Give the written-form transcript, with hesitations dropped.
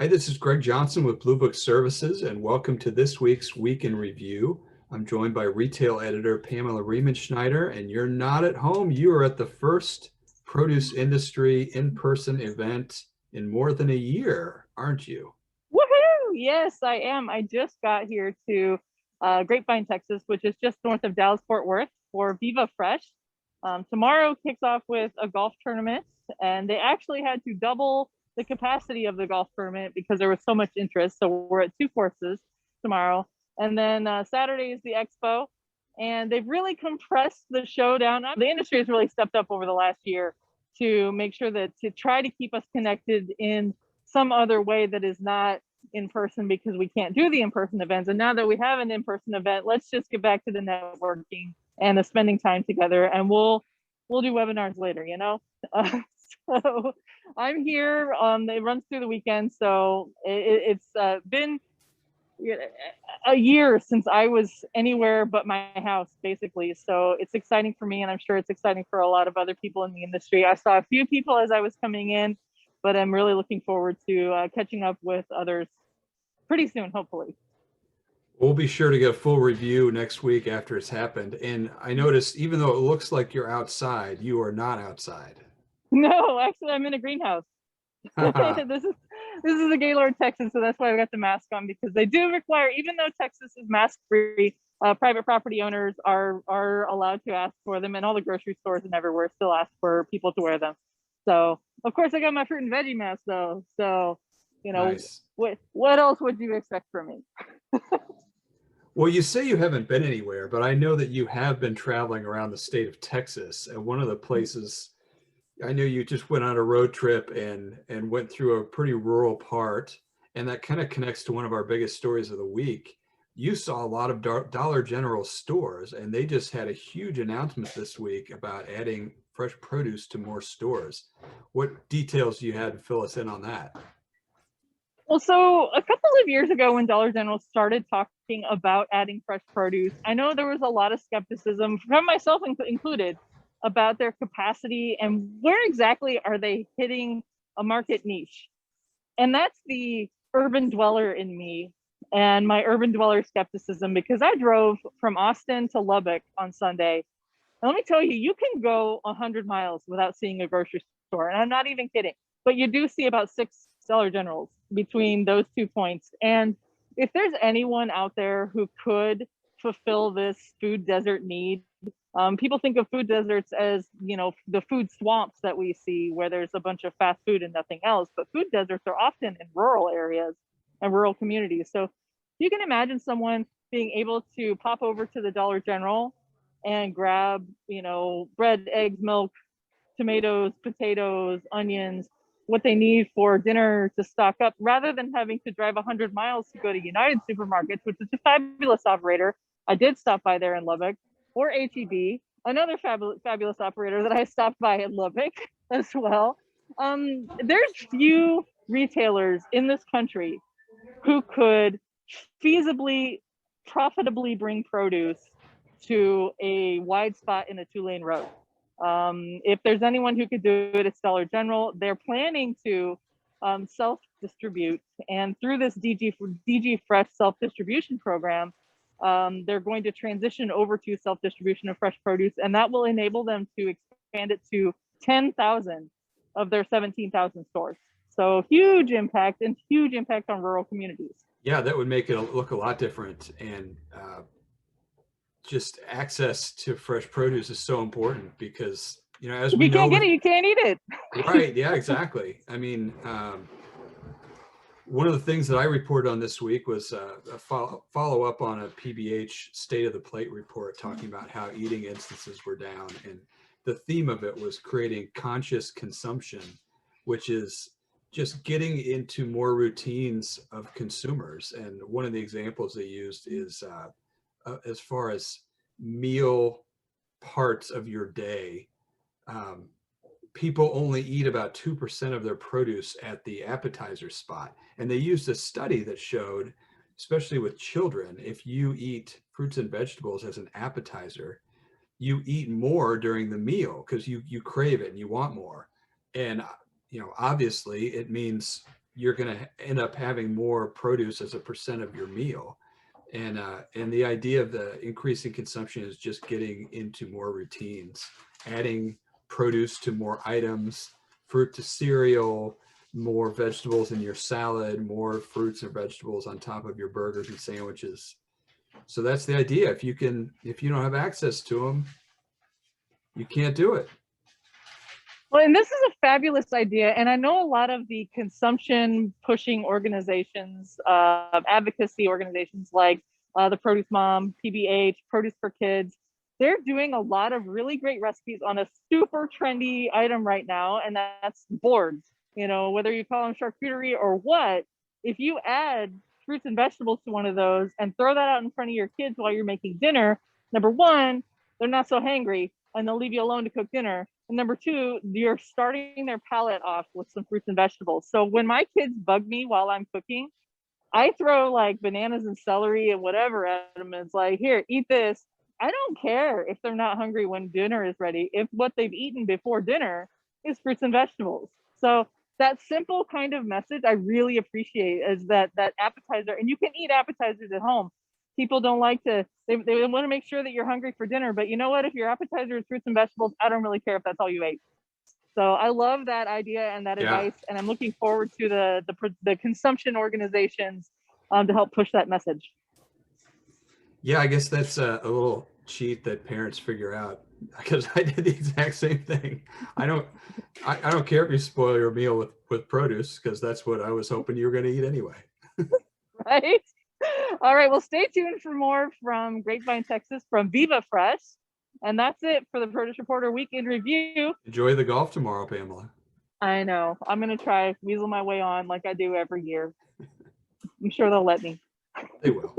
Hi, this is Greg Johnson with Blue Book Services, and welcome to this week's Week in Review. I'm joined by retail editor Pamela Schneider, and you're not at home. You are at the first produce industry in-person event in more than a year, aren't you? Woohoo! Yes, I am. I just got here to Grapevine, Texas, which is just north of Dallas Fort Worth for Viva Fresh. Tomorrow kicks off with a golf tournament, and they actually had to double the capacity of the golf tournament because there was so much interest. So we're at two courses tomorrow. And then Saturday is the expo, and they've really compressed the show down. The industry has really stepped up over the last year to make sure that to try to keep us connected in some other way that is not in person because we can't do the in-person events. And now that we have an in-person event, let's just get back to the networking and the spending time together, and we'll do webinars later, you know. So I'm here. It runs through the weekend, so it's been a year since I was anywhere but my house, basically. So it's exciting for me, and I'm sure it's exciting for a lot of other people in the industry. I saw a few people as I was coming in, but I'm really looking forward to catching up with others pretty soon, hopefully. We'll be sure to get a full review next week after it's happened. And I noticed, even though it looks like you're outside, you are not outside. No, actually, I'm in a greenhouse. This is a Gaylord, Texas, so that's why I got the mask on, because they do require, even though Texas is mask free, private property owners are allowed to ask for them, and all the grocery stores and everywhere still ask for people to wear them. So of course I got my fruit and veggie mask though. So Nice. what else would you expect from me? Well, you say you haven't been anywhere, but I know that you have been traveling around the state of Texas. And one of the places, I know you just went on a road trip and went through a pretty rural part, and that kind of connects to one of our biggest stories of the week. You saw a lot of Dollar General stores, and they just had a huge announcement this week about adding fresh produce to more stores. What details you had to fill us in on that? Well, so a couple of years ago, when Dollar General started talking about adding fresh produce, I know there was a lot of skepticism, from myself included, about their capacity and where exactly are they hitting a market niche. And that's the urban dweller in me and my urban dweller skepticism, because I drove from Austin to Lubbock on Sunday. And let me tell you, you can go 100 miles without seeing a grocery store. And I'm not even kidding. But you do see about six Dollar Generals between those 2 points. And if there's anyone out there who could fulfill this food desert need, people think of food deserts as, the food swamps that we see where there's a bunch of fast food and nothing else. But food deserts are often in rural areas and rural communities. So you can imagine someone being able to pop over to the Dollar General and grab, bread, eggs, milk, tomatoes, potatoes, onions, what they need for dinner to stock up, rather than having to drive 100 miles to go to United Supermarkets, which is a fabulous operator. I did stop by there in Lubbock, or HEB, another fabulous operator that I stopped by in Lubbock as well. There's few retailers in this country who could feasibly, profitably bring produce to a wide spot in a 2-lane road. If there's anyone who could do it, it's Dollar General. They're planning to self-distribute, and through this DG Fresh self-distribution program, they're going to transition over to self-distribution of fresh produce, and that will enable them to expand it to 10,000 of their 17,000 stores. So huge impact, and huge impact on rural communities. Yeah, that would make it look a lot different. And just access to fresh produce is so important because, as If we you know can't get with, it, you can't eat it. right, yeah, exactly. I mean, one of the things that I reported on this week was a follow up on a PBH State of the Plate report talking about how eating instances were down. And the theme of it was creating conscious consumption, which is just getting into more routines of consumers. And one of the examples they used is as far as meal parts of your day. Um, People only eat about 2% of their produce at the appetizer spot. And they used a study that showed, especially with children, if you eat fruits and vegetables as an appetizer, you eat more during the meal because you crave it and you want more. And obviously it means you're going to end up having more produce as a percent of your meal. And the idea of the increasing consumption is just getting into more routines, adding produce to more items, fruit to cereal, more vegetables in your salad, more fruits and vegetables on top of your burgers and sandwiches. So that's the idea. If you don't have access to them, you can't do it. Well, and this is a fabulous idea. And I know a lot of the consumption pushing organizations, advocacy organizations like the Produce Mom, PBH, Produce for Kids, they're doing a lot of really great recipes on a super trendy item right now, and that's boards. You know, whether you call them charcuterie or what, if you add fruits and vegetables to one of those and throw that out in front of your kids while you're making dinner, number one, they're not so hangry and they'll leave you alone to cook dinner. And number two, you're starting their palate off with some fruits and vegetables. So when my kids bug me while I'm cooking, I throw like bananas and celery and whatever at them. And it's like, here, eat this. I don't care if they're not hungry when dinner is ready, if what they've eaten before dinner is fruits and vegetables. So that simple kind of message I really appreciate is that appetizer, and you can eat appetizers at home. People don't like to, they want to make sure that you're hungry for dinner, but you know what? If your appetizer is fruits and vegetables, I don't really care if that's all you ate. So I love that idea and that advice, and I'm looking forward to the consumption organizations to help push that message. Yeah, I guess that's a little cheat that parents figure out, because I did the exact same thing. I don't care if you spoil your meal with produce, because that's what I was hoping you were going to eat anyway. Right? All right. Well, stay tuned for more from Grapevine, Texas, from Viva Fresh. And that's it for the Produce Reporter Week in Review. Enjoy the golf tomorrow, Pamela. I know. I'm going to try weasel my way on like I do every year. I'm sure they'll let me. They will.